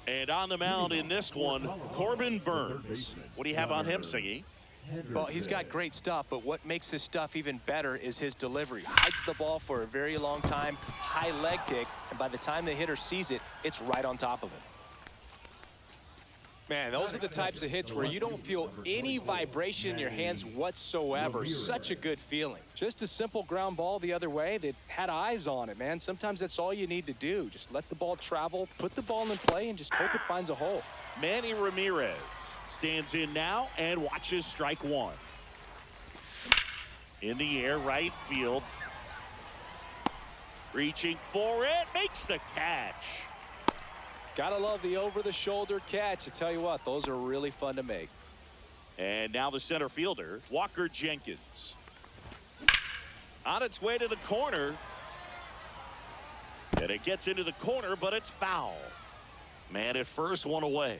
And on the mound in this one, Corbin Burns. What do you have on him, Siggy? Well, he's got great stuff, but what makes his stuff even better is his delivery. Hides the ball for a very long time, high leg kick, and by the time the hitter sees it, it's right on top of him. Man, those are the types of hits where you don't feel any vibration in your hands whatsoever. Such a good feeling. Just a simple ground ball the other way that had eyes on it, man. Sometimes that's all you need to do. Just let the ball travel, put the ball in play, and just hope it finds a hole. Manny Ramirez stands in now and watches strike one. In the air, right field. Reaching for it, makes the catch. Gotta love the over-the-shoulder catch. I tell you what, those are really fun to make. And now the center fielder, Walker Jenkins. On its way to the corner. And it gets into the corner, but it's foul. Man at first, one away.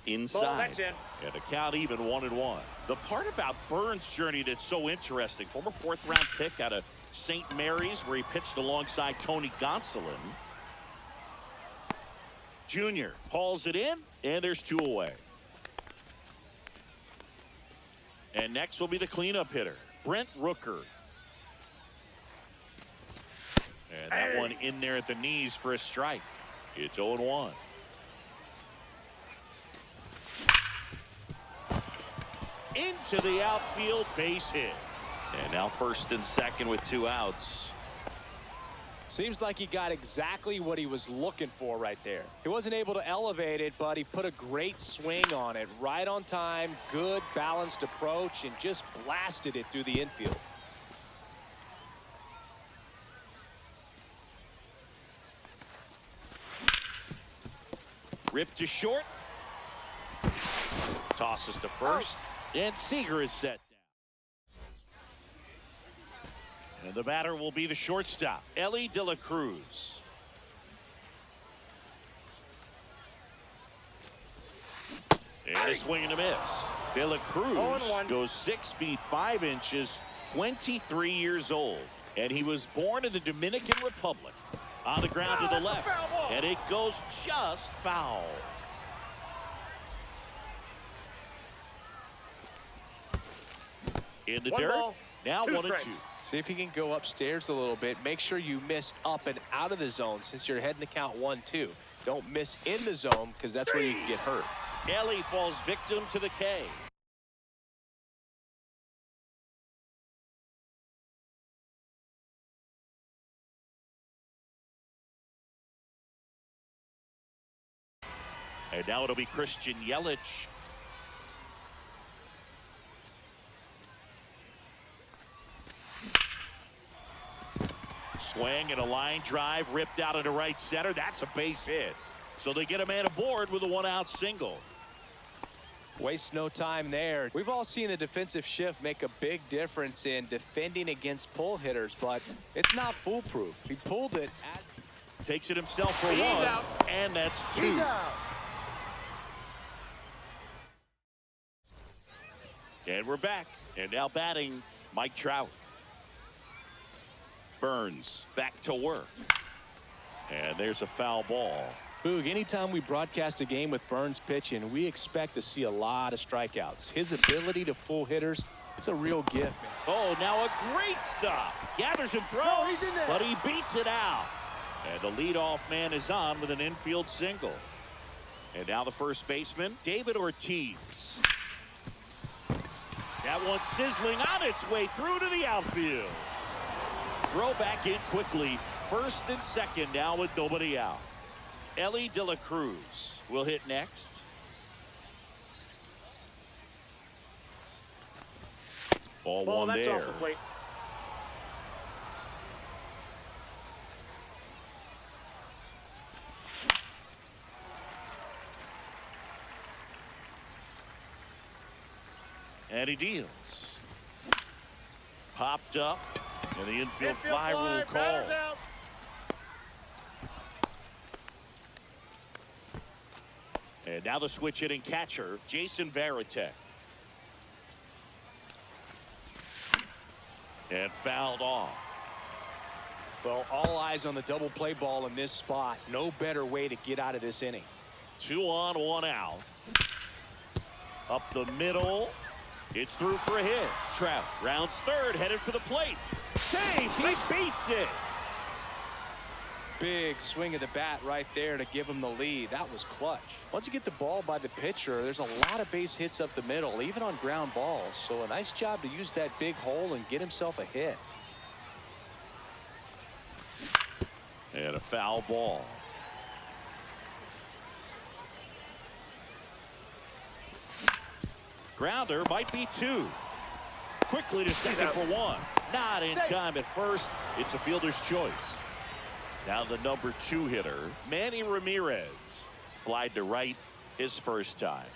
Inside. And the count even 1-1. The part about Burns' journey that's so interesting, former fourth-round pick out of St. Mary's, where he pitched alongside Tony Gonsolin. Junior hauls it in, and there's two away. And next will be the cleanup hitter, Brent Rooker. And that one in there at the knees for a strike. It's 0-1. Into the outfield, base hit. And now first and second with two outs. Seems like he got exactly what he was looking for right there. He wasn't able to elevate it, but he put a great swing on it. Right on time, good balanced approach, and just blasted it through the infield. Ripped to short. Tosses to first. And Seager is set down. And the batter will be the shortstop, Ellie De La Cruz. And a swing and a miss. De La Cruz goes 6 feet 5 inches, 23 years old. And he was born in the Dominican Republic. On the ground to the left. And it goes just foul. In the dirt. Now 1-2. See if he can go upstairs a little bit. Make sure you miss up and out of the zone since you're heading to count 1-2. Don't miss in the zone because that's where you can get hurt. Ellie falls victim to the K. And now it'll be Christian Yelich. Swing and a line drive ripped out into right center. That's a base hit. So they get a man aboard with a 1-out single. Waste no time there. We've all seen the defensive shift make a big difference in defending against pull hitters, but it's not foolproof. He pulled it. Takes it himself for one, and that's two. And we're back. And now batting, Mike Trout. Burns back to work. And there's a foul ball. Boog, anytime we broadcast a game with Burns pitching, we expect to see a lot of strikeouts. His ability to fool hitters, it's a real gift, man. Oh, now a great stop. Gathers and throws, but he beats it out. And the leadoff man is on with an infield single. And now the first baseman, David Ortiz. That one sizzling on its way through to the outfield. Throw back in quickly. First and second now with nobody out. Ellie De La Cruz will hit next. Ball one there. Off the plate. And he deals. Popped up. And the infield fly rule call. And now the switch hitting catcher, Jason Varitek. And fouled off. Well, all eyes on the double play ball in this spot. No better way to get out of this inning. 2 on, 1 out. Up the middle. It's through for a hit. Trout rounds third, headed for the plate. Save. He beats it. Big swing of the bat right there to give him the lead. That was clutch. Once you get the ball by the pitcher, there's a lot of base hits up the middle, even on ground balls. So a nice job to use that big hole and get himself a hit. And a foul ball. Grounder might be 2. Quickly to second for 1. Not in time at first. It's a fielder's choice. Now the number 2 hitter, Manny Ramirez. Flied to right his first time.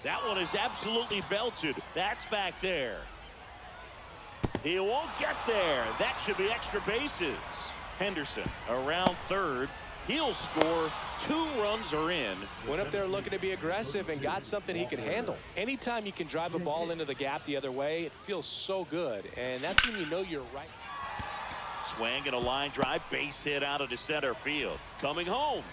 That one is absolutely belted. That's back there. He won't get there. That should be extra bases. Henderson around third. He'll score. 2 runs are in. Went up there looking to be aggressive and got something he could handle. Anytime you can drive a ball into the gap the other way, it feels so good. And that's when you know you're right. Swing and a line drive, base hit out of the center field. Coming home.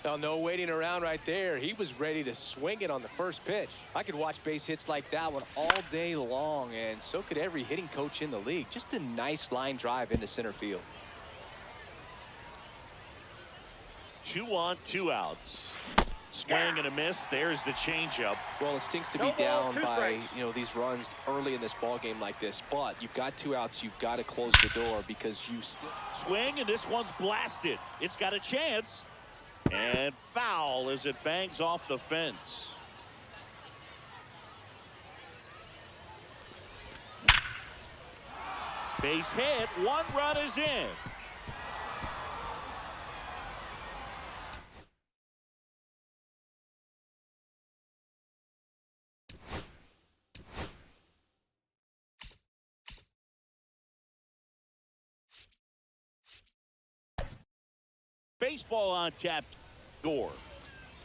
Well, no waiting around right there. He was ready to swing it on the first pitch. I could watch base hits like that one all day long, and so could every hitting coach in the league. Just a nice line drive into center field. 2 on, 2 outs. Swing and a miss. There's the changeup. Well, it stinks to be down by these runs early in this ball game like this, but you've got 2 outs. You've got to close the door because you still swing, and this one's blasted. It's got a chance. And foul as it bangs off the fence. Base hit. 1 run is in. Baseball on tap. Gore.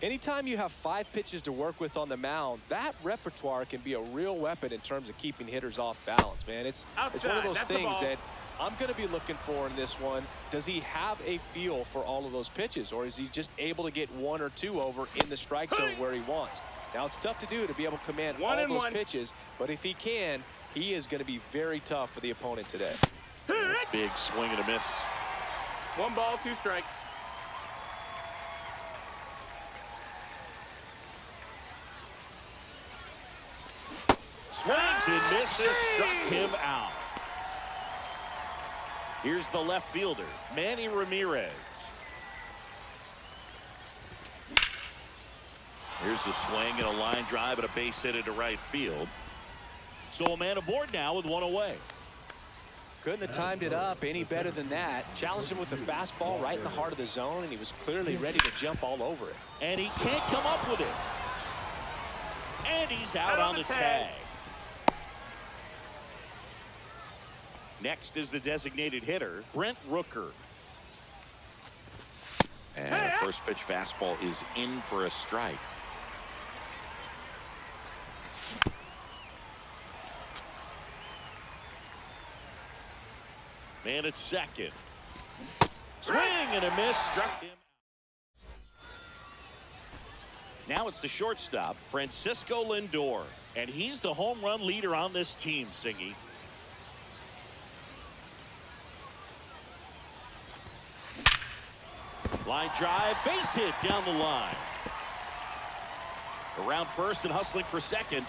Anytime you have 5 pitches to work with on the mound, that repertoire can be a real weapon in terms of keeping hitters off balance, man. It's one of those things that I'm going to be looking for in this one. Does he have a feel for all of those pitches, or is he just able to get 1 or 2 over in the strike zone where he wants? Now, it's tough to do to be able to command all those pitches, but if he can, he is going to be very tough for the opponent today. Big swing and a miss. 1 ball, 2 strikes. Swings and misses, struck him out. Here's the left fielder, Manny Ramirez. Here's the swing and a line drive and a base hit into right field. So a man aboard now with 1 away. Couldn't have timed it up any better than that. Challenged him with the fastball right in the heart of the zone, and he was clearly ready to jump all over it. And he can't come up with it. And he's out on the tag. Next is the designated hitter, Brent Rooker. And a first pitch fastball is in for a strike. Man at second. Swing and a miss, struck him. Now it's the shortstop, Francisco Lindor. And he's the home run leader on this team, Singy. Line drive, base hit down the line. Around first and hustling for second.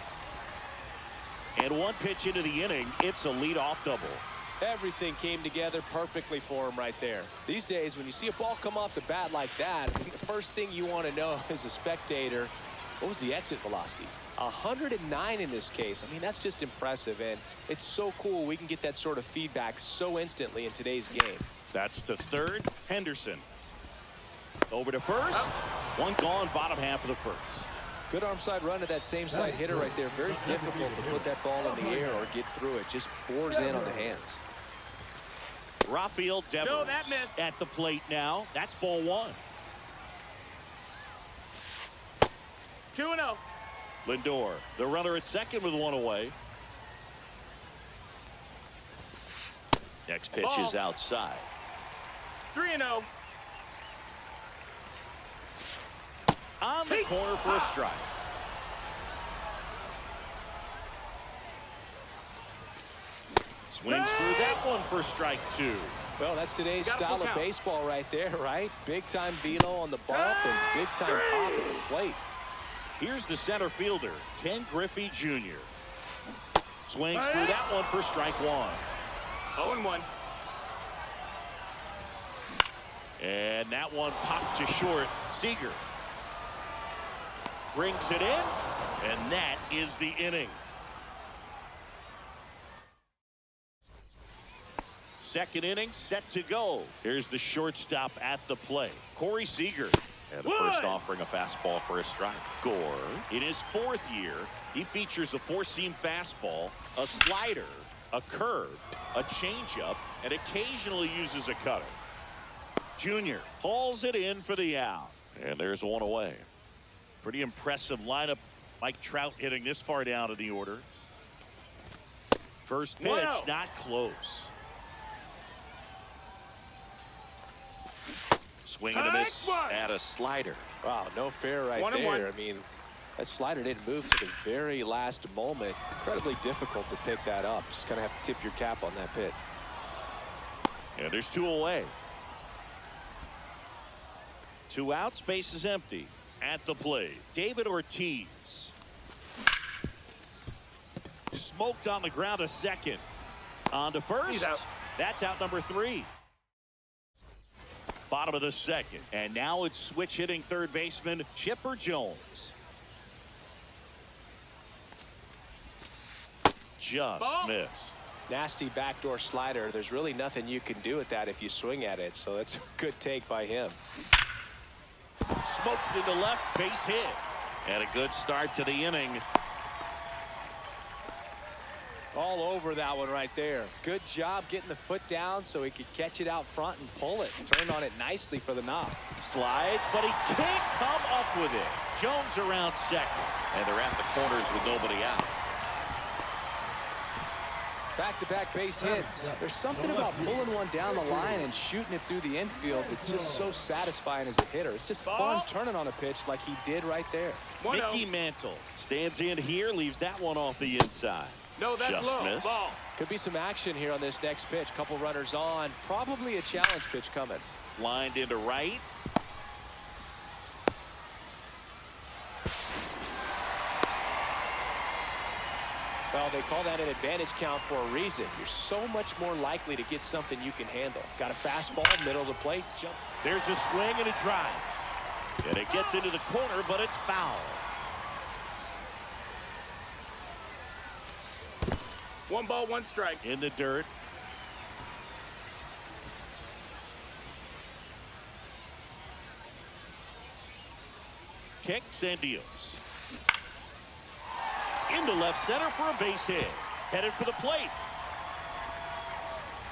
And 1 pitch into the inning, it's a leadoff double. Everything came together perfectly for him right there. These days, when you see a ball come off the bat like that, I think the first thing you want to know as a spectator, what was the exit velocity? 109 in this case. I mean, that's just impressive, and it's so cool we can get that sort of feedback so instantly in today's game. That's to third, Henderson. Over to first. 1 gone, bottom half of the first. Good arm side run to that same side hitter right there. Very difficult to put that ball in the air or get through it. Just bores in on the hands. Rafael Devers at the plate now. That's ball 1. 2-0. Lindor, the runner at second with one away. Next pitch Ball. is outside. 3-0. On the corner for a strike. Swings through that one for strike two. Well, that's today's Got a style full of count. baseball right there, right? Big-time velo on the bump and big-time pop at the plate. Here's the center fielder, Ken Griffey Jr. Swings through that one for strike one. 0-1. And that one popped to short. Seager brings it in, and that is the inning. Second inning set to go. Here's the shortstop at the plate, Corey Seager. And the first offering a fastball for a strike. Gore, in his fourth year, he features a four-seam fastball, a slider, a curve, a changeup, and occasionally uses a cutter. Junior hauls it in for the out. And there's one away. Pretty impressive lineup. Mike Trout hitting this far down in the order. First pitch, not close. Swing and a miss at a slider. Wow, no fair right 1-1. there. I mean, that slider didn't move to the very last moment. Incredibly difficult to pick that up. Just kind of have to tip your cap on that pitch. And there's two away. Two outs, base is empty. At the plate, David Ortiz. Smoked on the ground a second. On to first. He's out. That's out number 3. Bottom of the second. And now it's switch hitting third baseman Chipper Jones. Just missed. Nasty backdoor slider. There's really nothing you can do with that if you swing at it. So that's a good take by him. Smoked into left, base hit. And a good start to the inning. All over that one right there. Good job getting the foot down so he could catch it out front and pull it. Turned on it nicely for the knock. Slides, but he can't come up with it. Jones around second. And they're at the corners with nobody out. Back-to-back base hits. There's something about pulling one down the line and shooting it through the infield that's just so satisfying as a hitter. It's just fun turning on a pitch like he did right there. Mickey Mantle stands in here, leaves that one off the inside. No, that's Just low. missed. Ball. Could be some action here on this next pitch. Couple runners on. Probably a challenge pitch coming. Lined into right. Well, they call that an advantage count for a reason. You're so much more likely to get something you can handle. Got a fastball, middle of the plate, jump. There's a swing and a drive. And it gets into the corner, but it's foul. 1 ball, 1 strike. In the dirt. Kicks and deals. Into left center for a base hit. Headed for the plate.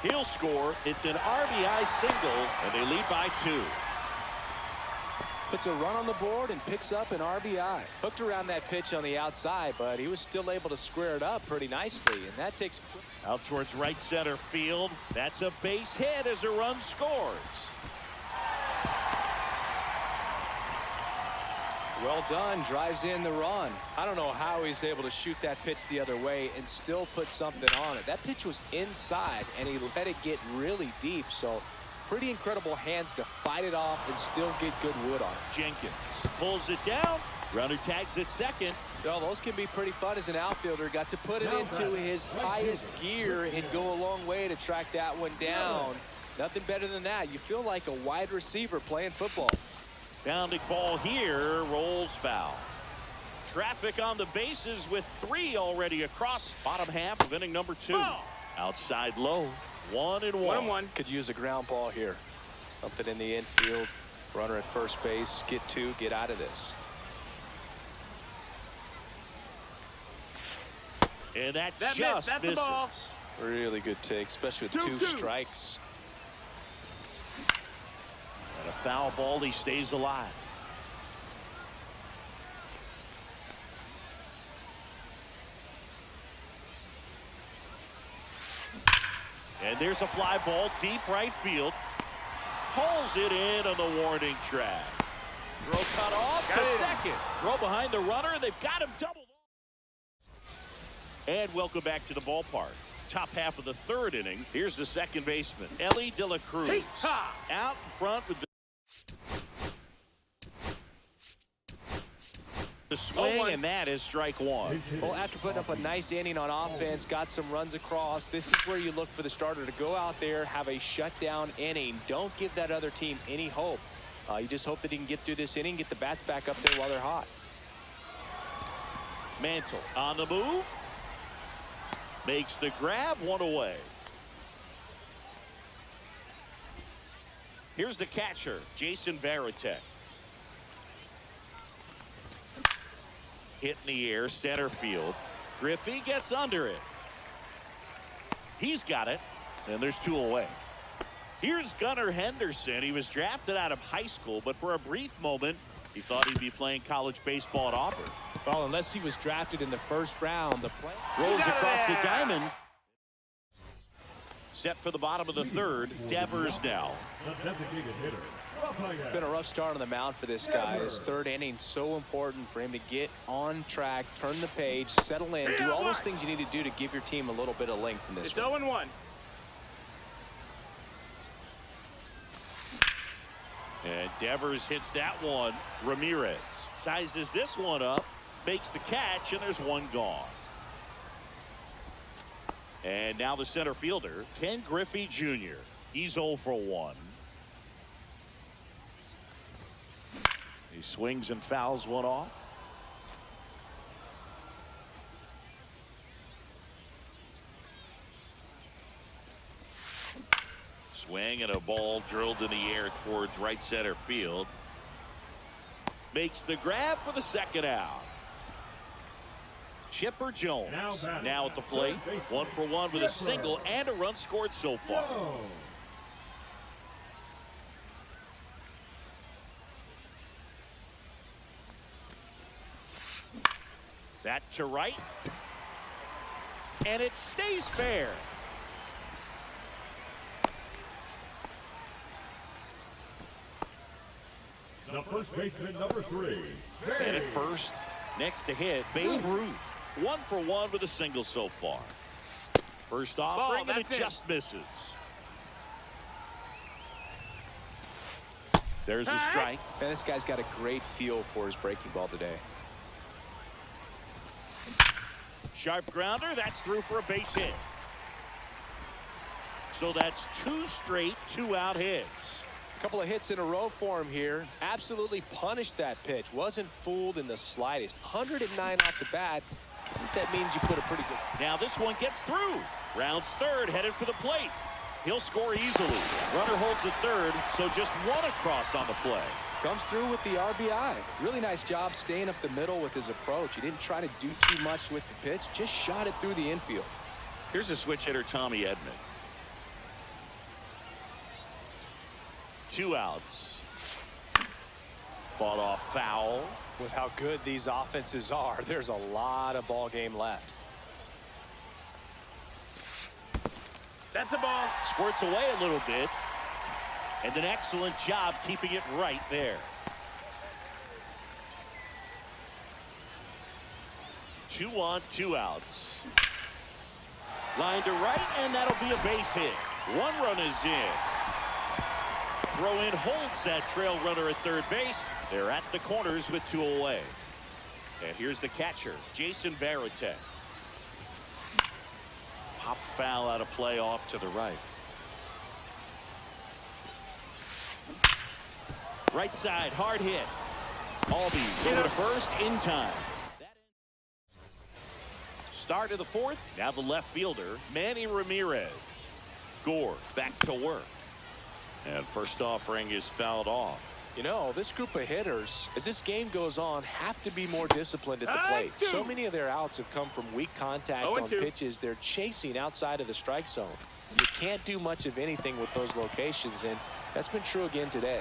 He'll score. It's an RBI single, and they lead by 2. Puts a run on the board and picks up an RBI. Hooked around that pitch on the outside, but he was still able to square it up pretty nicely, and that takes... Out towards right center field. That's a base hit as a run scores. Well done, drives in the run. I don't know how he's able to shoot that pitch the other way and still put something on it. That pitch was inside, and he let it get really deep, so pretty incredible hands to fight it off and still get good wood on it. Jenkins pulls it down. Runner tags at second. Well, those can be pretty fun as an outfielder. Got to put it into his highest gear and go a long way to track that one down. Nothing better than that. You feel like a wide receiver playing football. Bounding ball here, rolls foul. Traffic on the bases with 3 already across bottom half of inning number 2. Ball. Outside low, 1-1. 1-1. Could use a ground ball here. Something in the infield. Runner at first base. Get 2, get out of this. And that That just missed. That's misses. the ball. Really good take, especially with 2 strikes. And a foul ball, he stays alive. And there's a fly ball deep right field. Pulls it in on the warning track. Throw cut off to second. Throw behind the runner. They've got him doubled. And welcome back to the ballpark. Top half of the third inning. Here's the second baseman, Ellie De La Cruz. Out front with the swing, and that is strike one. Well, after putting up a nice inning on offense, got some runs across, this is where you look for the starter to go out there, have a shutdown inning. Don't give that other team any hope. You just hope that he can get through this inning, get the bats back up there while they're hot. Mantle on the move. Makes the grab, one away. Here's the catcher, Jason Varitek. Hit in the air, center field. Griffey gets under it. He's got it, and there's two away. Here's Gunnar Henderson. He was drafted out of high school, but for a brief moment, he thought he'd be playing college baseball at Auburn. Well, unless he was drafted in the first round, the play rolls across the diamond. Set for the bottom of the third. Devers now. It's been a rough start on the mound for this guy. His third inning so important for him to get on track, turn the page, settle in, do all those things you need to do to give your team a little bit of length in this. It's 0-1. And Devers hits that one. Ramirez sizes this one up, makes the catch, and there's one gone. And now the center fielder, Ken Griffey Jr. He's 0 for 1. He swings and fouls one off. Swing, and a ball drilled in the air towards right center field. Makes the grab for the second out. Chipper Jones now at the plate. 1 for 1 with a single and a run scored so far. That to right. And it stays fair. The first baseman, number 3. And at first, next to hit, Babe Ruth. 1 for 1 with a single so far. First offering, and it just misses. There's a strike. Man, this guy's got a great feel for his breaking ball today. Sharp grounder, that's through for a base hit. So that's 2 straight 2-out hits. A couple of hits in a row for him here. Absolutely punished that pitch. Wasn't fooled in the slightest. 109 off the bat. I think that means you put a pretty good. Now this one gets through. Rounds third, headed for the plate. He'll score easily. Runner holds at third, so just 1 across on the play. Comes through with the RBI. Really nice job staying up the middle with his approach. He didn't try to do too much with the pitch. Just shot it through the infield. Here's a switch hitter, Tommy Edman. 2 outs. Fought off foul. With how good these offenses are, there's a lot of ball game left. That's a ball. Squirts away a little bit. And an excellent job keeping it right there. 2 on, 2 outs. Line to right, and that'll be a base hit. 1 run is in. Throw in holds that trail runner at third base. They're at the corners with 2 away. And here's the catcher, Jason Varitek. Pop foul out of play off to the right. Right side, hard hit. Albies over to first in time. Start of the 4th. Now the left fielder, Manny Ramirez. Gore back to work. And first offering is fouled off. You know, this group of hitters, as this game goes on, have to be more disciplined at the plate. So many of their outs have come from weak contact on pitches they're chasing outside of the strike zone. You can't do much of anything with those locations, and that's been true again today.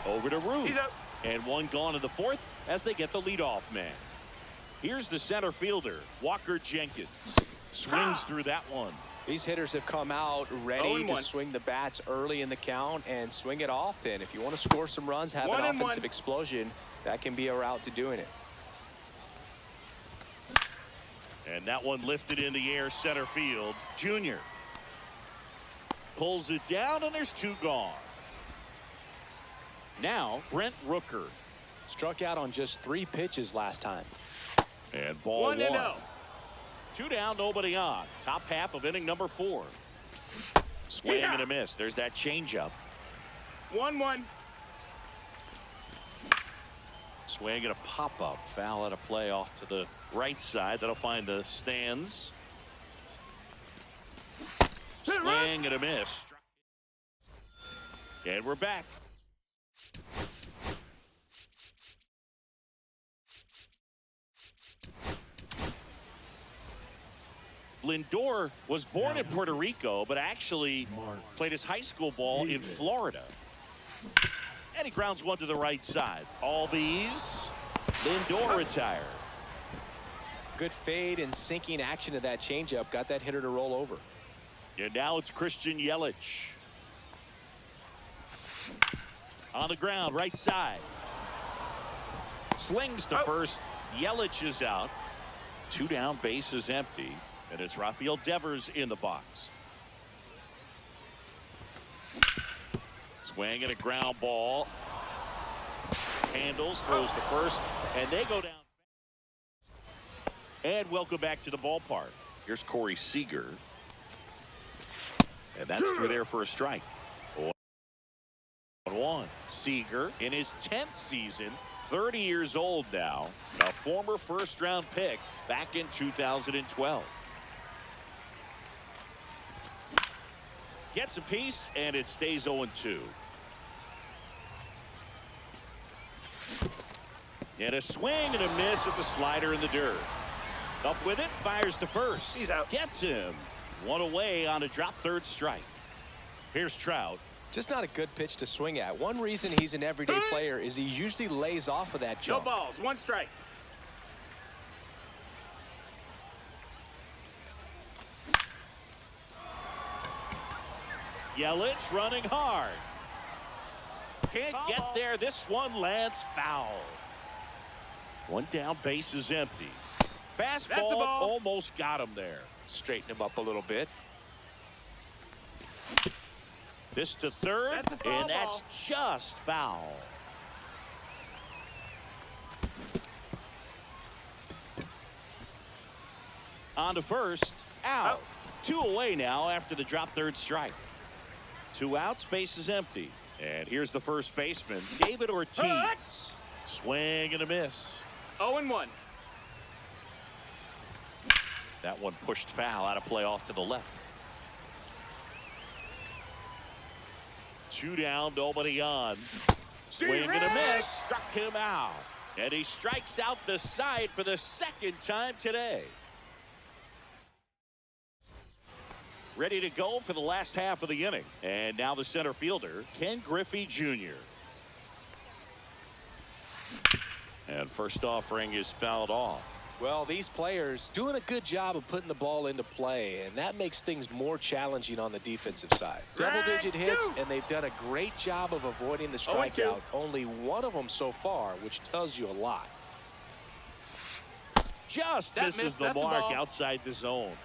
Over to Ruth. And 1 gone in the 4th as they get the leadoff man. Here's the center fielder, Walker Jenkins. Swings through that one. These hitters have come out ready to 0-1. swing the bats early in the count and swing it often. If you want to score some runs, have an 1-1. offensive explosion, that can be a route to doing it. And that one lifted in the air center field. Junior pulls it down, and there's 2 gone. Now Brent Rooker. Struck out on just 3 pitches last time. And ball 1. 1-0. 2 down, nobody on. Top half of inning number 4. Swing and a miss. There's that changeup. 1-1. Swing and a pop-up. Foul out of play off to the right side. That'll find the stands. Swing and a miss. And we're back. Lindor was born in Puerto Rico, but actually played his high school ball in Florida. And he grounds one to the right side. All these, Lindor retired. Good fade and sinking action of that changeup got that hitter to roll over. And now it's Christian Yelich. On the ground, right side. Slings to first. Yelich is out. 2 down, base is empty. And it's Rafael Devers in the box. Swing and a ground ball. Handles, throws to first, and they go down. And welcome back to the ballpark. Here's Corey Seager. And that's through there for a strike. 1-1. Seager in his 10th season, 30 years old now, a former first-round pick back in 2012. Gets a piece, and it stays 0-2. And a swing and a miss at the slider in the dirt. Up with it, fires to first. He's out. Gets him. 1 away on a drop third strike. Here's Trout. Just not a good pitch to swing at. One reason he's an everyday player is he usually lays off of that No jump. balls. 1 strike. Yelich running hard. Can't get there. This one lands foul. 1 down, base is empty. Fastball almost got him there. Straighten him up a little bit. This to third, That's a foul and that's ball. just foul. On to first, out. 2 away now after the drop third strike. 2 outs, base is empty. And here's the first baseman, David Ortiz. Swing and a miss. 0-1. That one pushed foul out of play off to the left. 2 down, nobody on. Swing and a miss, struck him out. And he strikes out the side for the 2nd time today. Ready to go for the last half of the inning. And now the center fielder, Ken Griffey Jr. And first offering is fouled off. Well, these players doing a good job of putting the ball into play, and that makes things more challenging on the defensive side. Double-digit hits, and they've done a great job of avoiding the strikeout. Only 1 of them so far, which tells you a lot. Just misses the mark outside the zone.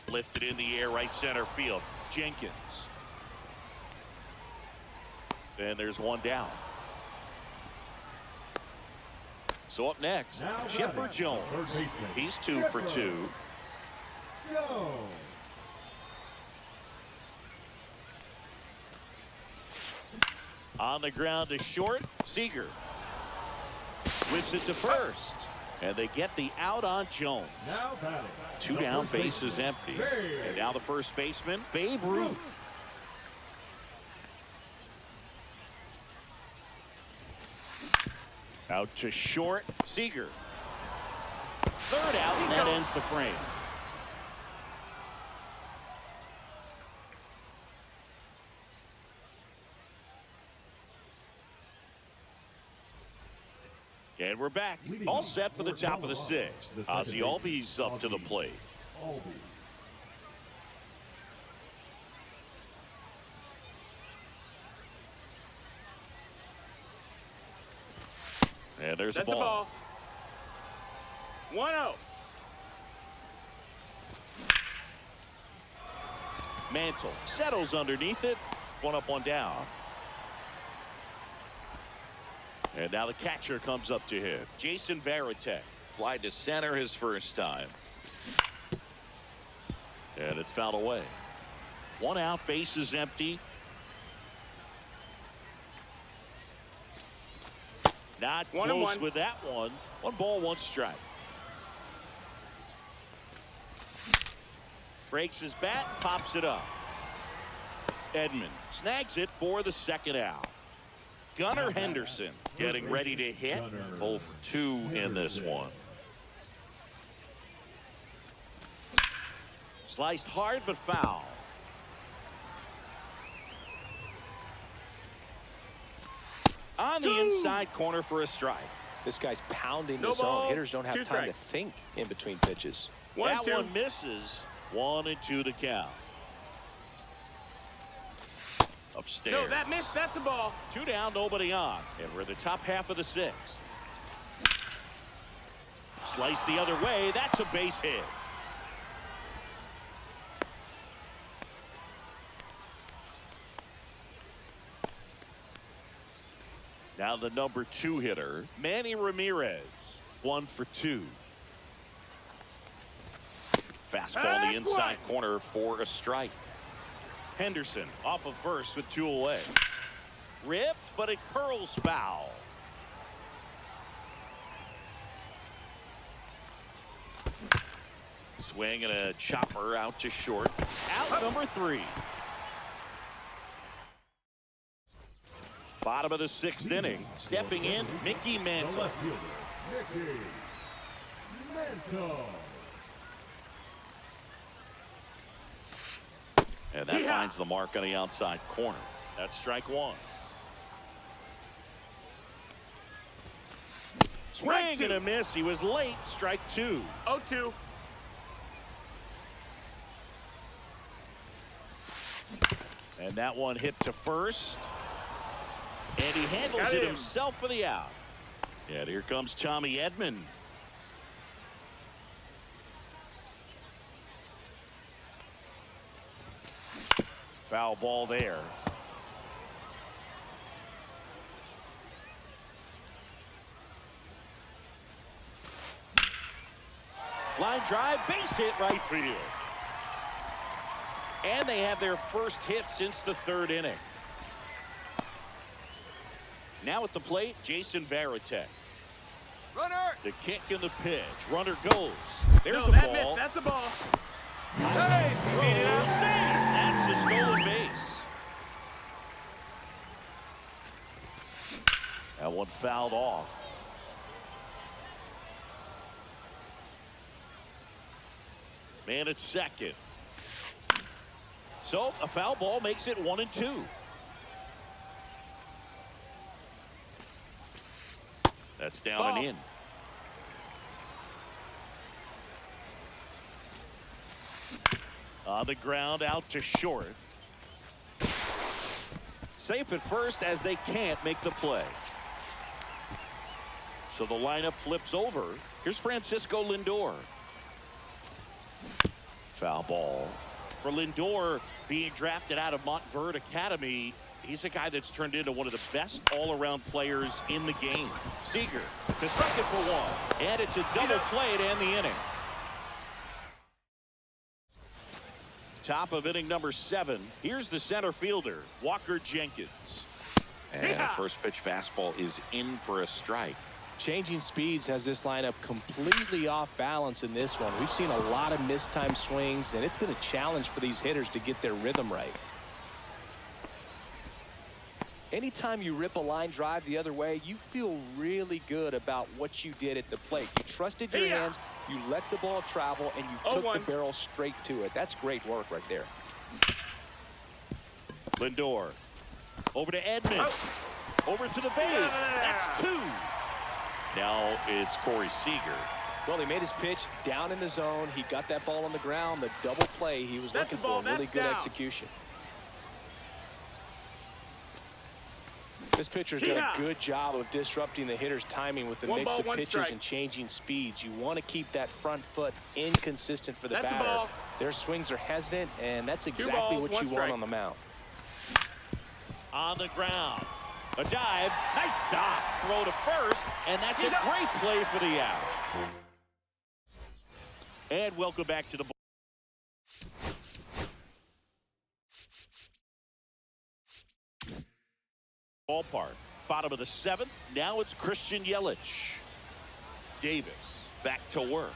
Lifted in the air, right center field. Jenkins. And there's 1 down. So up next, Chipper Jones. He's 2 for 2. On the ground to short, Seager. Whips it to first. And they get the out on Jones. 2 down, base is empty. And now the first baseman, Babe Ruth. Out to short, Seager. 3rd out, and that ends the frame. And we're back. All set for the top of the sixth. Ozzie Albies up to the plate. And there's That's the ball. 1-0. Mantle settles underneath it. One up, one down. And now the catcher comes up to him. Jason Varitek. Fly to center his first time. And it's fouled away. One out, base is empty. Not close with that one. 1 ball, 1 strike. Breaks his bat, pops it up. Edman snags it for the second out. Gunnar Henderson getting ready to hit. 0 for 2 in this one. Sliced hard but foul. On the inside corner for a strike. This guy's pounding the zone. Hitters don't have time to think in between pitches. That one misses. 1-2 to count. Upstairs. No, that missed. That's a ball. 2 down, nobody on. And we're in the top half of the sixth. Slice the other way. That's a base hit. Now the number 2 hitter, Manny Ramirez. 1 for 2. Fastball in the inside corner for a strike. Henderson off of first with 2 away. Ripped, but it curls foul. Swing and a chopper out to short. Out number 3. Bottom of the 6th inning. Stepping in, Mickey Mantle. And that finds the mark on the outside corner. That's strike 1. Swing and a miss. He was late. Strike 2. 0-2. And that one hit to first. And he handles it himself for the out. And here comes Tommy Edman. Foul ball there. Line drive, base hit right field. And they have their first hit since the 3rd inning. Now at the plate, Jason Varitek. Runner. The kick and the pitch. Runner goes. There's No, the that ball. missed. That's a ball. Hey, beat it out. That's a stolen base. That one fouled off. Man at second. So a foul ball makes it 1-2. That's down and in. On the ground, out to short. Safe at first as they can't make the play. So the lineup flips over. Here's Francisco Lindor. Foul ball. For Lindor, being drafted out of Montverde Academy, he's a guy that's turned into one of the best all-around players in the game. Seager to second for 1. And it's a double play to end the inning. Top of inning number 7. Here's the center fielder, Walker Jenkins. And the first pitch fastball is in for a strike. Changing speeds has this lineup completely off balance in this one. We've seen a lot of mistimed swings, and it's been a challenge for these hitters to get their rhythm right. Anytime you rip a line drive the other way, you feel really good about what you did at the plate. You trusted your hands, you let the ball travel, and you took the barrel straight to it. That's great work right there. Lindor over to Edman. Over to the base. That's 2. Now it's Corey Seager. Well, he made his pitch down in the zone. He got that ball on the ground. The double play he was looking for. Really good execution. This pitcher's done a good job of disrupting the hitter's timing with the mix of pitches and changing speeds. You want to keep that front foot inconsistent for the batter. Their swings are hesitant, and that's exactly what you want on the mound. On the ground. A dive. Nice stop. Throw to first, and that's a great play for the out. And welcome back to the ballpark. Bottom of the seventh. Now it's Christian Yelich. Davis back to work.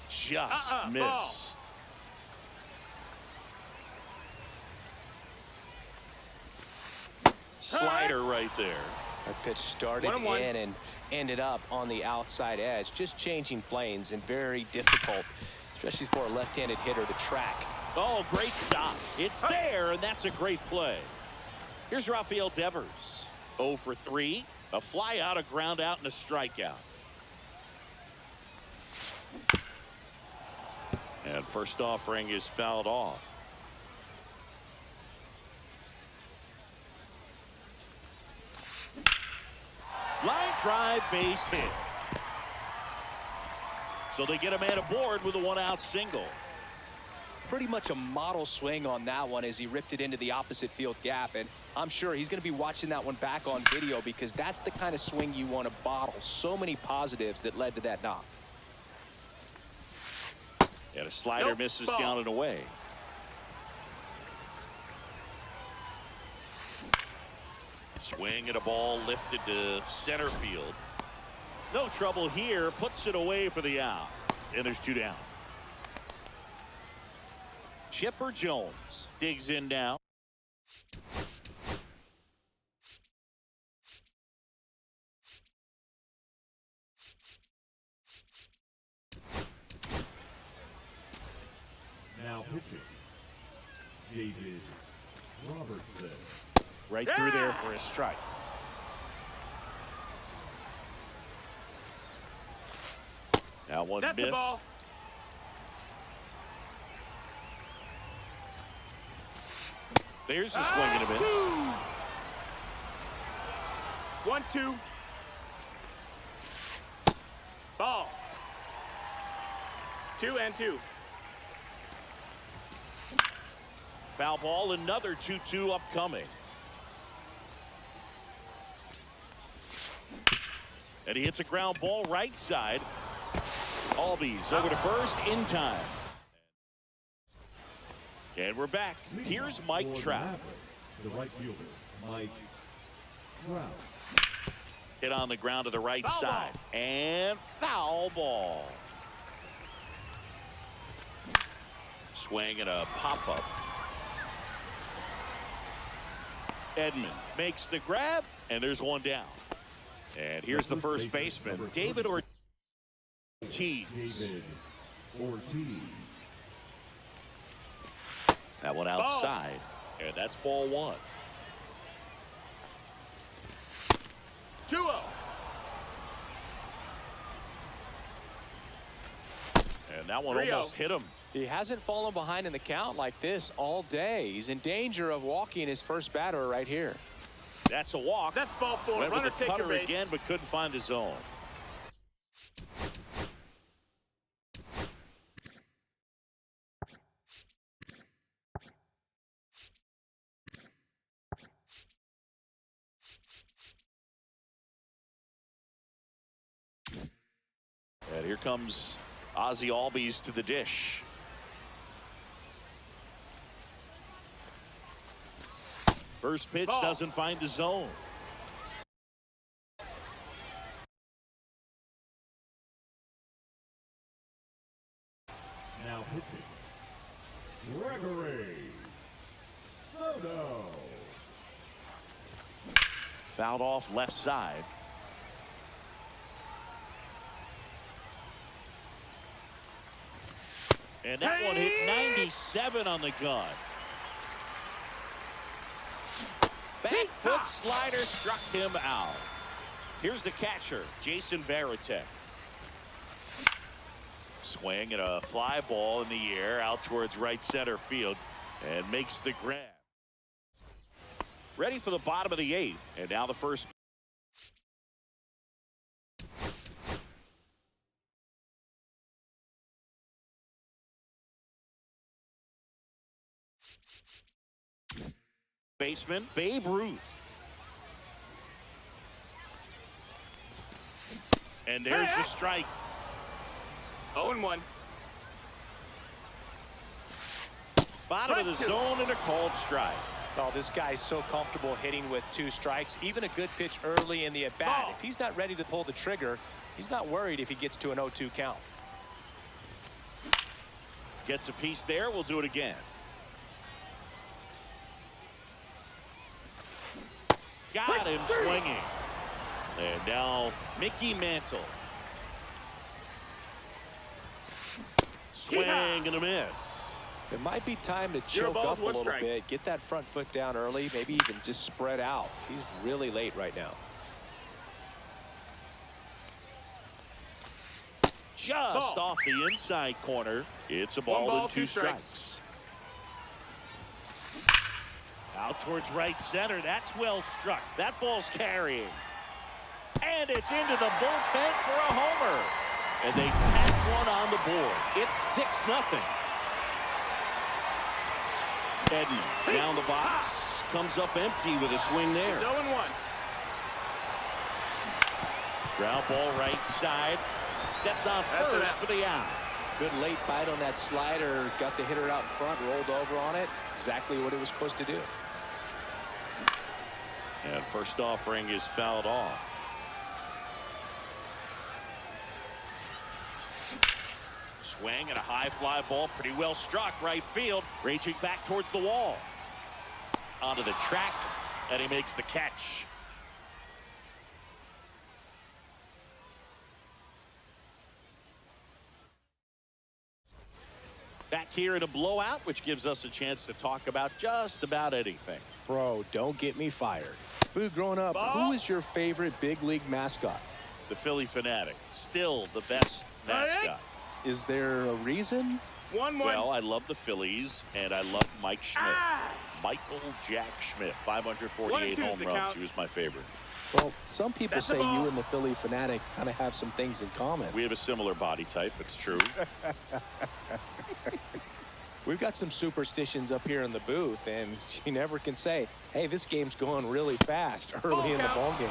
Just missed. Ball. Slider right there. That pitch started in and ended up on the outside edge. Just changing planes and very difficult, especially for a left-handed hitter to track. Oh, great stop. It's there, and that's a great play. Here's Rafael Devers. 0 for 3. A fly out, a ground out, and a strikeout. And first offering is fouled off. Line drive, base hit. So they get a man aboard with a one-out single. Pretty much a model swing on that one as he ripped it into the opposite field gap, and I'm sure he's going to be watching that one back on video because that's the kind of swing you want to bottle. So many positives that led to that knock. And a slider misses down and away. Swing and a ball lifted to center field. No trouble here. Puts it away for the out. And there's 2 down. Chipper Jones digs in now. Now pitching, David Robertson. Right through there for a strike. That one missed. The ball. There's the swing and a miss. 1-2. Ball. 2-2. Foul ball, another 2-2 upcoming. And he hits a ground ball right side. Albies over to first in time. And we're back. Here's Mike Trout. The right fielder, Mike Trout. Hit on the ground to the right side. And foul ball. Swing and a pop-up. Edman makes the grab, and there's one down. And here's the first baseman, David Ortiz. David Ortiz. That one outside, and that's ball 1. 2-0. And that one almost hit him. He hasn't fallen behind in the count like this all day. He's in danger of walking his first batter right here. That's a walk. That's ball 4. Went Runner with the take your cutter base. again, but couldn't find his zone. And here comes Ozzie Albies to the dish. First pitch doesn't find the zone. Now pitching, Gregory Soto. Fouled off left side. And that one hit 97 on the gun. Back foot slider struck him out. Here's the catcher, Jason Varitek. Swing and a fly ball in the air out towards right center field and makes the grab. Ready for the bottom of the 8th, and now the first. Baseman Babe Ruth. And there's the strike. 0-1. Bottom of the zone and a called strike. Oh, this guy's so comfortable hitting with 2 strikes. Even a good pitch early in the at-bat. If he's not ready to pull the trigger, he's not worried if he gets to an 0-2 count. Gets a piece there. We'll do it again. Got him swinging. And now Mickey Mantle. Swing and a miss. It might be time to choke up a little bit, get that front foot down early, maybe even just spread out. He's really late right now. Just off the inside corner. It's a ball and 2 strikes. Out towards right center. That's well struck. That ball's carrying. And it's into the bullpen for a homer. And they tack one on the board. It's 6-0. Edden down the box. Comes up empty with a swing there. 0-1. Ground ball right side. Steps on first for the out. Good late bite on that slider. Got the hitter out in front, rolled over on it. Exactly what it was supposed to do. And first offering is fouled off. Swing and a high fly ball, pretty well struck right field, raging back towards the wall. Onto the track, and he makes the catch. Back here in a blowout, which gives us a chance to talk about just about anything. Bro, don't get me fired. Boo, growing up, who was your favorite big league mascot? The Philly Fanatic, still the best mascot. Is there a reason? 1-1. Well, I love the Phillies, and I love Mike Schmidt. Michael Jack Schmidt, 548 home runs. He was my favorite. Well, some people say you and the Philly Fanatic kind of have some things in common. We have a similar body type. It's true. We've got some superstitions up here in the booth, and you never can say, hey, this game's going really fast early in the ball game.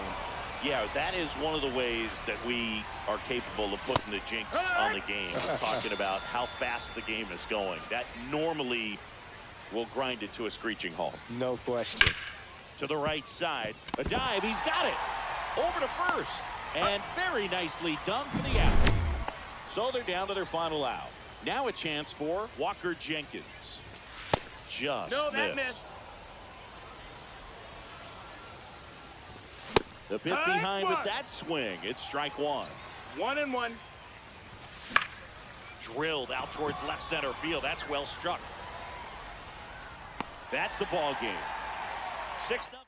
Yeah, that is one of the ways that we are capable of putting the jinx on the game. We're talking about how fast the game is going. That normally will grind it to a screeching halt. No question. To the right side, a dive, he's got it. Over to first, and very nicely done for the out. So they're down to their final out. Now a chance for Walker Jenkins. Just missed. The bit behind with that swing. It's strike 1. 1-1. Drilled out towards left center field. That's well struck. That's the ball game. 6-0.